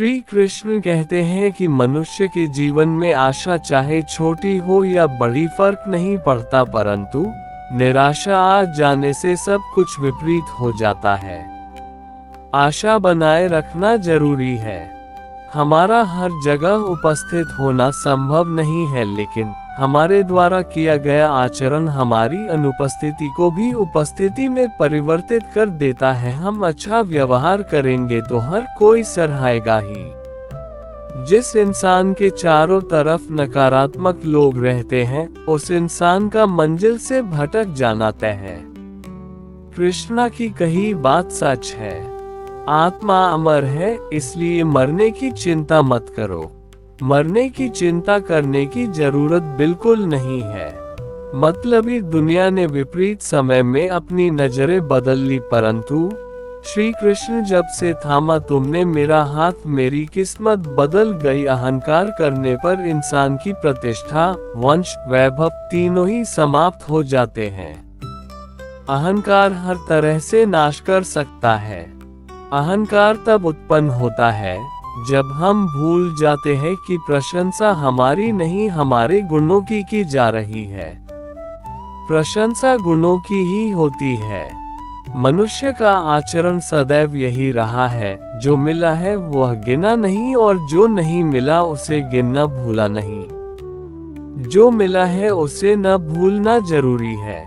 श्री कृष्ण कहते हैं कि मनुष्य के जीवन में आशा चाहे छोटी हो या बड़ी फर्क नहीं पड़ता, परंतु निराशा आ जाने से सब कुछ विपरीत हो जाता है। आशा बनाए रखना जरूरी है। हमारा हर जगह उपस्थित होना संभव नहीं है, लेकिन हमारे द्वारा किया गया आचरण हमारी अनुपस्थिति को भी उपस्थिति में परिवर्तित कर देता है। हम अच्छा व्यवहार करेंगे तो हर कोई सराहेगा ही। जिस इंसान के चारों तरफ नकारात्मक लोग रहते हैं, उस इंसान का मंजिल से भटक जाना तय है। कृष्णा की कही बात सच है। आत्मा अमर है, इसलिए मरने की चिंता मत करो। मरने की चिंता करने की जरूरत बिल्कुल नहीं है। मतलबी दुनिया ने विपरीत समय में अपनी नजरें बदल ली, परंतु श्री कृष्ण जब से थामा तुमने मेरा हाथ, मेरी किस्मत बदल गई। अहंकार करने पर इंसान की प्रतिष्ठा, वंश, वैभव तीनों ही समाप्त हो जाते हैं। अहंकार हर तरह से नाश कर सकता है। अहंकार तब उत्पन्न होता है जब हम भूल जाते हैं कि प्रशंसा हमारी नहीं, हमारे गुणों की जा रही है। प्रशंसा गुणों की ही होती है। मनुष्य का आचरण सदैव यही रहा है, जो मिला है वह गिना नहीं और जो नहीं मिला उसे गिनना भूला नहीं। जो मिला है उसे न भूलना जरूरी है।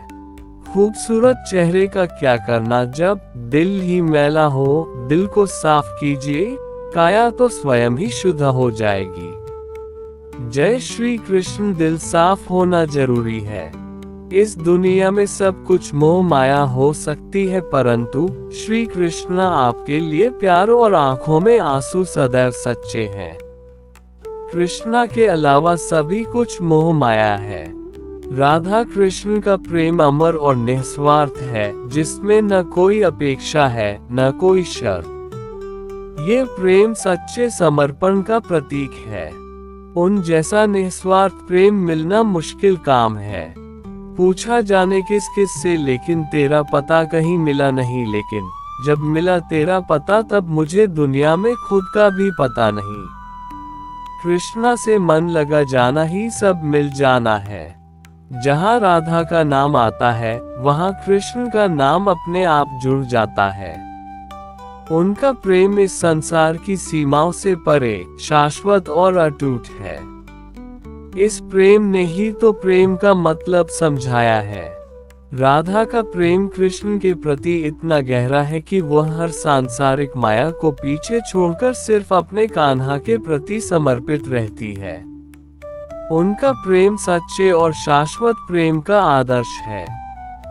खूबसूरत चेहरे का क्या करना जब दिल ही मैला हो। दिल को साफ कीजिए, काया तो स्वयं ही शुद्ध हो जाएगी। जय श्री कृष्ण। दिल साफ होना जरूरी है। इस दुनिया में सब कुछ मोह माया हो सकती है, परंतु श्री कृष्ण आपके लिए प्यार और आंखों में आंसू सदैव सच्चे हैं। कृष्णा के अलावा सभी कुछ मोह माया है। राधा कृष्ण का प्रेम अमर और निस्वार्थ है, जिसमें न कोई अपेक्षा है न कोई शर्त। ये प्रेम सच्चे समर्पण का प्रतीक है। उन जैसा निस्वार्थ प्रेम मिलना मुश्किल काम है। पूछा जाने किस किस से, लेकिन तेरा पता कहीं मिला नहीं। लेकिन जब मिला तेरा पता, तब मुझे दुनिया में खुद का भी पता नहीं। कृष्णा से मन लगा जाना ही सब मिल जाना है। जहाँ राधा का नाम आता है, वहाँ कृष्ण का नाम अपने आप जुड़ जाता है। उनका प्रेम इस संसार की सीमाओं से परे, शाश्वत और अटूट है। इस प्रेम ने ही तो प्रेम का मतलब समझाया है। राधा का प्रेम कृष्ण के प्रति इतना गहरा है कि वह हर सांसारिक माया को पीछे छोड़कर सिर्फ अपने कान्हा के प्रति समर्पित रहती है। उनका प्रेम सच्चे और शाश्वत प्रेम का आदर्श है।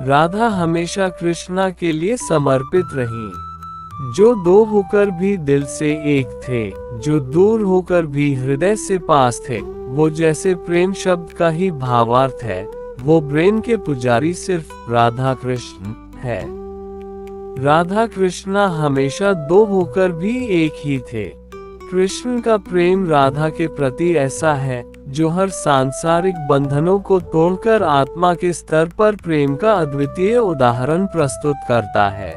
राधा हमेशा कृष्णा के लिए समर्पित रही। जो दो होकर भी दिल से एक थे, जो दूर होकर भी हृदय से पास थे, वो जैसे प्रेम शब्द का ही भावार्थ है, वो ब्रेन के पुजारी सिर्फ राधा कृष्ण है। राधा कृष्णा हमेशा दो होकर भी एक ही थे। कृष्ण का प्रेम राधा के प्रति ऐसा है जो हर सांसारिक बंधनों को तोड़कर आत्मा के स्तर पर प्रेम का अद्वितीय उदाहरण प्रस्तुत करता है।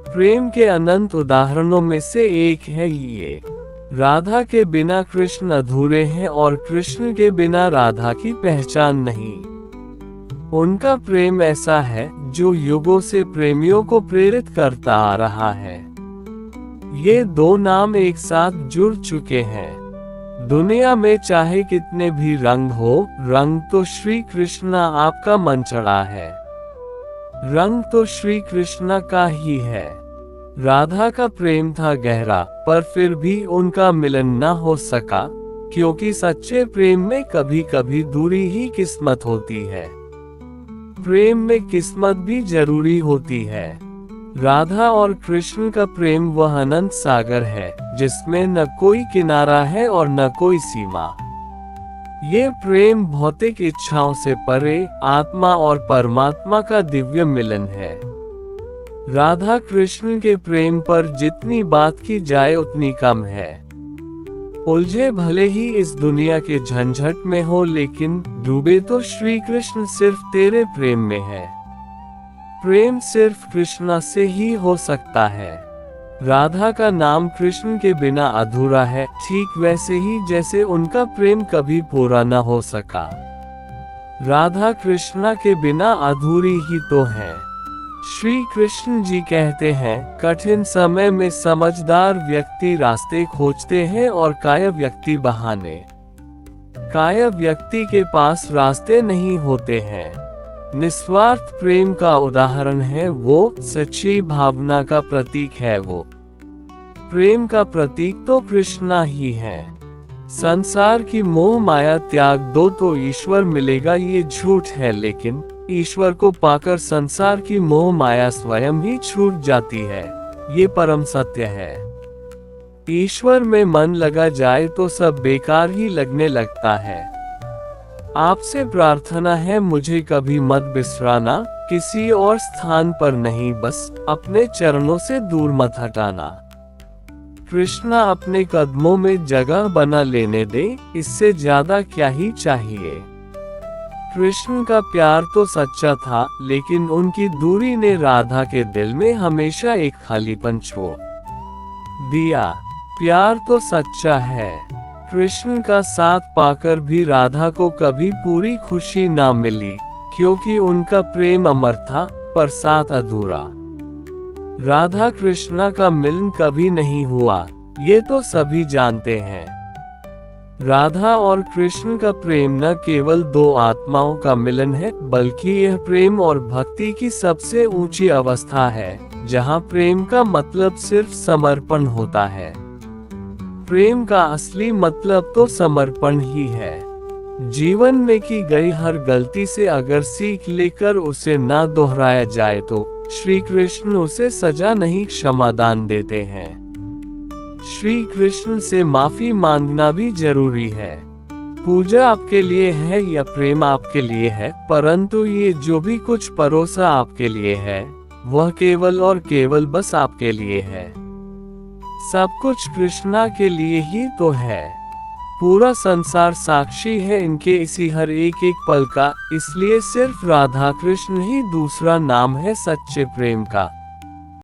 प्रेम के अनंत उदाहरणों में से एक है ये। राधा के बिना कृष्ण अधूरे हैं और कृष्ण के बिना राधा की पहचान नहीं। उनका प्रेम ऐसा है जो युगों से प्रेमियों को प्रेरित करता आ रहा है। ये दो नाम एक साथ जुड़ चुके हैं। दुनिया में चाहे कितने भी रंग हो, रंग तो श्री कृष्ण आपका मन चढ़ा है। रंग तो श्री कृष्ण का ही है। राधा का प्रेम था गहरा, पर फिर भी उनका मिलन न हो सका, क्योंकि सच्चे प्रेम में कभी कभी दूरी ही किस्मत होती है। प्रेम में किस्मत भी जरूरी होती है। राधा और कृष्ण का प्रेम वह अनंत सागर है, जिसमें न कोई किनारा है और न कोई सीमा। ये प्रेम भौतिक इच्छाओं से परे आत्मा और परमात्मा का दिव्य मिलन है। राधा कृष्ण के प्रेम पर जितनी बात की जाए उतनी कम है। उलझे भले ही इस दुनिया के झंझट में हो, लेकिन डूबे तो श्री कृष्ण सिर्फ तेरे प्रेम में है। प्रेम सिर्फ कृष्णा से ही हो सकता है। राधा का नाम कृष्ण के बिना अधूरा है, ठीक वैसे ही जैसे उनका प्रेम कभी पूरा न हो सका। राधा कृष्णा के बिना अधूरी ही तो है। श्री कृष्ण जी कहते हैं, कठिन समय में समझदार व्यक्ति रास्ते खोजते हैं और कायर व्यक्ति बहाने। कायर व्यक्ति के पास रास्ते नहीं होते हैं। निस्वार्थ प्रेम का उदाहरण है वो, सच्ची भावना का प्रतीक है वो। प्रेम का प्रतीक तो कृष्णा ही है। संसार की मोह माया त्याग दो तो ईश्वर मिलेगा, ये झूठ है, लेकिन ईश्वर को पाकर संसार की मोह माया स्वयं ही छूट जाती है, ये परम सत्य है। ईश्वर में मन लगा जाए तो सब बेकार ही लगने लगता है। आपसे प्रार्थना है, मुझे कभी मत बिसराना, किसी और स्थान पर नहीं, बस अपने चरणों से दूर मत हटाना। कृष्णा अपने कदमों में जगह बना लेने दे, इससे ज्यादा क्या ही चाहिए। कृष्ण का प्यार तो सच्चा था, लेकिन उनकी दूरी ने राधा के दिल में हमेशा एक खालीपन छोड़ दिया। प्यार तो सच्चा है। कृष्ण का साथ पाकर भी राधा को कभी पूरी खुशी ना मिली, क्योंकि उनका प्रेम अमर था, पर साथ अधूरा। राधा कृष्णा का मिलन कभी नहीं हुआ, ये तो सभी जानते हैं। राधा और कृष्ण का प्रेम न केवल दो आत्माओं का मिलन है, बल्कि यह प्रेम और भक्ति की सबसे ऊंची अवस्था है, जहां प्रेम का मतलब सिर्फ समर्पण होता है। प्रेम का असली मतलब तो समर्पण ही है। जीवन में की गई हर गलती से अगर सीख लेकर उसे ना दोहराया जाए तो श्री कृष्ण उसे सजा नहीं, क्षमादान देते हैं। श्री कृष्ण से माफी मांगना भी जरूरी है। पूजा आपके लिए है या प्रेम आपके लिए है, परंतु ये जो भी कुछ परोसा आपके लिए है, वह केवल और केवल बस आपके लिए है। सब कुछ कृष्णा के लिए ही तो है। पूरा संसार साक्षी है इनके इसी हर एक एक पल का, इसलिए सिर्फ राधा कृष्ण ही दूसरा नाम है सच्चे प्रेम का।